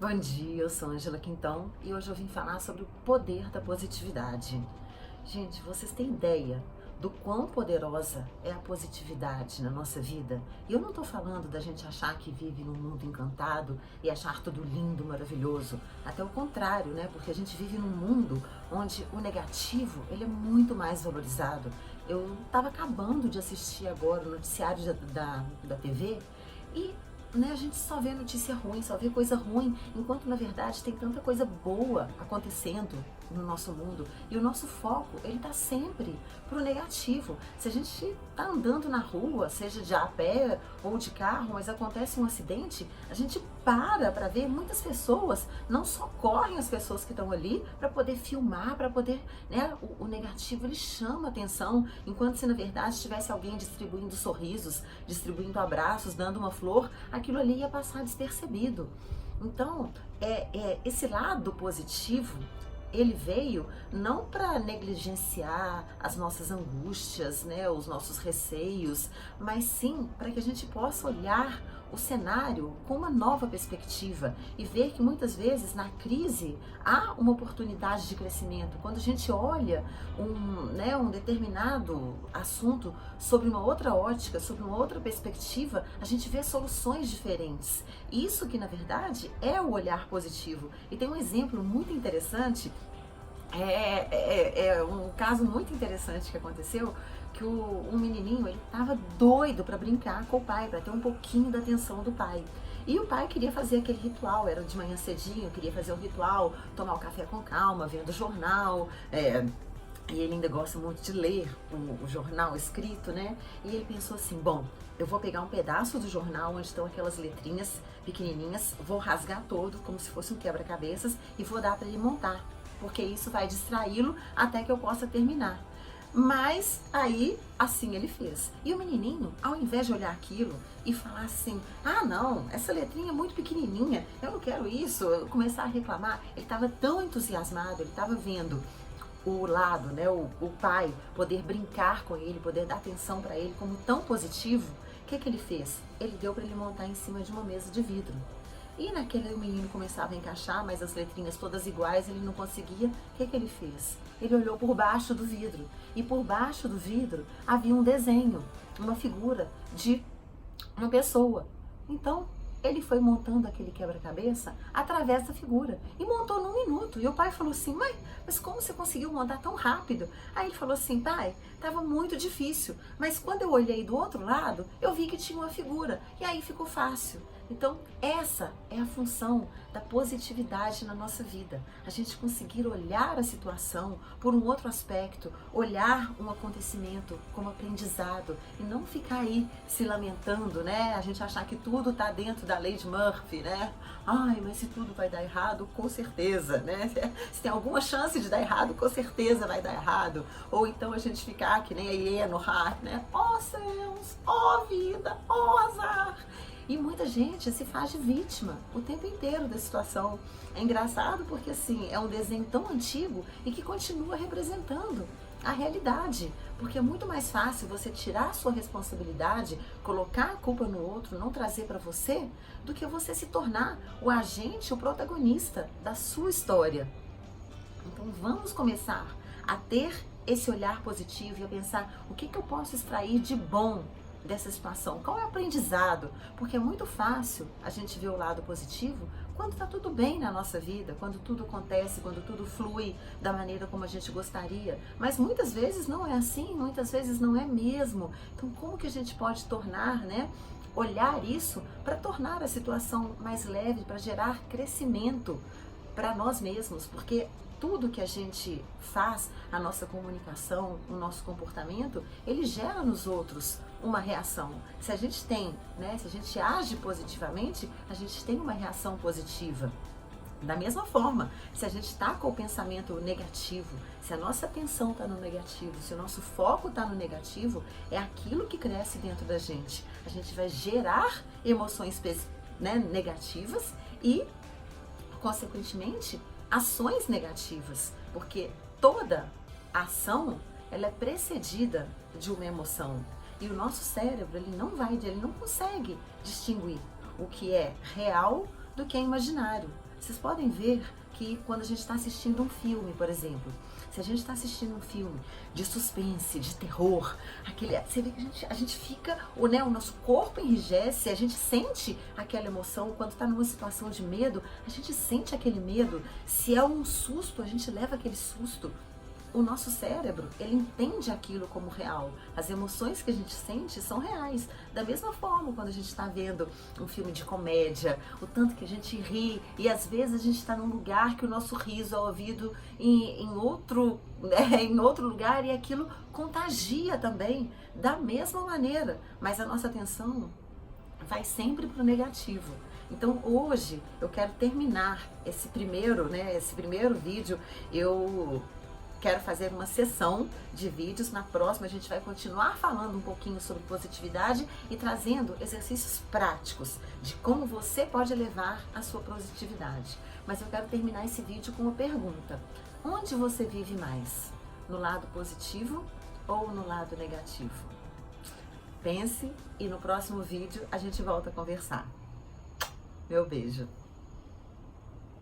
Bom dia, eu sou Ângela Quintão e hoje eu vim falar sobre o poder da positividade. Gente, vocês têm ideia do quão poderosa é a positividade na nossa vida? E eu não estou falando da gente achar que vive num mundo encantado e achar tudo lindo, maravilhoso. Até o contrário, né? Porque a gente vive num mundo onde o negativo ele é muito mais valorizado. Eu estava acabando de assistir agora o noticiário da TV e a gente só vê notícia ruim, só vê coisa ruim, enquanto na verdade tem tanta coisa boa acontecendo no nosso mundo. E o nosso foco, ele tá sempre pro negativo. Se a gente tá andando na rua, seja de a pé ou de carro, mas acontece um acidente, a gente para ver muitas pessoas, não socorrem as pessoas que estão ali para poder filmar, para poder, né, o negativo ele chama atenção, enquanto se na verdade tivesse alguém distribuindo sorrisos, distribuindo abraços, dando uma flor, aquilo ali ia passar despercebido. Então, esse lado positivo, ele veio não para negligenciar as nossas angústias, né, os nossos receios, mas sim para que a gente possa olhar o cenário com uma nova perspectiva e ver que muitas vezes na crise há uma oportunidade de crescimento. Quando a gente olha um determinado assunto sobre uma outra ótica, sobre uma outra perspectiva, a gente vê soluções diferentes. Isso que na verdade é o olhar positivo. E tem um exemplo muito interessante. É um caso muito interessante que aconteceu, que um menininho, ele estava doido para brincar com o pai, para ter um pouquinho da atenção do pai. E o pai queria fazer aquele ritual, era de manhã cedinho, queria fazer um ritual, tomar o café com calma, vendo o jornal, e ele ainda gosta muito de ler o jornal escrito, né? E ele pensou assim, bom, eu vou pegar um pedaço do jornal onde estão aquelas letrinhas pequenininhas, vou rasgar todo, como se fosse um quebra-cabeças, e vou dar para ele montar, porque isso vai distraí-lo até que eu possa terminar. Mas aí, assim ele fez. E o menininho, ao invés de olhar aquilo e falar assim, ah não, essa letrinha é muito pequenininha, eu não quero isso, eu começar a reclamar, ele estava tão entusiasmado, ele estava vendo o lado, né, o pai poder brincar com ele, poder dar atenção para ele como tão positivo. O que ele fez? Ele deu para ele montar em cima de uma mesa de vidro. E naquele o menino começava a encaixar, mas as letrinhas todas iguais, ele não conseguia. O que ele fez? Ele olhou por baixo do vidro. E por baixo do vidro havia um desenho, uma figura de uma pessoa. Então, ele foi montando aquele quebra-cabeça através da figura. E montou num minuto. E o pai falou assim, mãe, mas como você conseguiu montar tão rápido? Aí ele falou assim, pai, estava muito difícil. Mas quando eu olhei do outro lado, eu vi que tinha uma figura. E aí ficou fácil. Então, essa é a função da positividade na nossa vida. A gente conseguir olhar a situação por um outro aspecto, olhar um acontecimento como aprendizado e não ficar aí se lamentando, né? A gente achar que tudo está dentro da lei de Murphy, né? Ai, mas se tudo vai dar errado, com certeza, né? Se tem alguma chance de dar errado, com certeza vai dar errado. Ou então a gente ficar que nem a hiena no rato, né? Ó céus, ó vida, ó azar. E muita gente se faz de vítima o tempo inteiro da situação. É engraçado porque assim, é um desenho tão antigo e que continua representando a realidade. Porque é muito mais fácil você tirar a sua responsabilidade, colocar a culpa no outro, não trazer para você, do que você se tornar o agente, o protagonista da sua história. Então vamos começar a ter esse olhar positivo e a pensar o que eu posso extrair de bom dessa situação, qual é o aprendizado, porque é muito fácil a gente ver o lado positivo quando está tudo bem na nossa vida, quando tudo acontece, quando tudo flui da maneira como a gente gostaria, mas muitas vezes não é assim, muitas vezes não é mesmo. Então como que a gente pode tornar, né, olhar isso para tornar a situação mais leve, para gerar crescimento para nós mesmos, porque tudo que a gente faz, a nossa comunicação, o nosso comportamento, ele gera nos outros uma reação. Se a gente tem, né, se a gente age positivamente, a gente tem uma reação positiva. Da mesma forma, se a gente está com o pensamento negativo, se a nossa atenção está no negativo, se o nosso foco está no negativo, é aquilo que cresce dentro da gente. A gente vai gerar emoções, né, negativas e, consequentemente, ações negativas, porque toda ação ela é precedida de uma emoção e o nosso cérebro ele não consegue distinguir o que é real do que é imaginário. Vocês podem ver que quando a gente está assistindo um filme, por exemplo, se a gente está assistindo um filme de suspense, de terror, você vê que a gente fica, né, o nosso corpo enrijece, a gente sente aquela emoção. Quando está numa situação de medo, a gente sente aquele medo. Se é um susto, a gente leva aquele susto. O nosso cérebro, ele entende aquilo como real. As emoções que a gente sente são reais. Da mesma forma, quando a gente está vendo um filme de comédia, o tanto que a gente ri, e às vezes a gente está num lugar que o nosso riso é ouvido em outro, né, em outro lugar, e aquilo contagia também, da mesma maneira. Mas a nossa atenção vai sempre para o negativo. Então hoje eu quero terminar esse primeiro vídeo. Eu quero fazer uma sessão de vídeos. Na próxima a gente vai continuar falando um pouquinho sobre positividade e trazendo exercícios práticos de como você pode elevar a sua positividade. Mas eu quero terminar esse vídeo com uma pergunta: onde você vive mais? No lado positivo ou no lado negativo? Pense, e no próximo vídeo a gente volta a conversar. Meu beijo!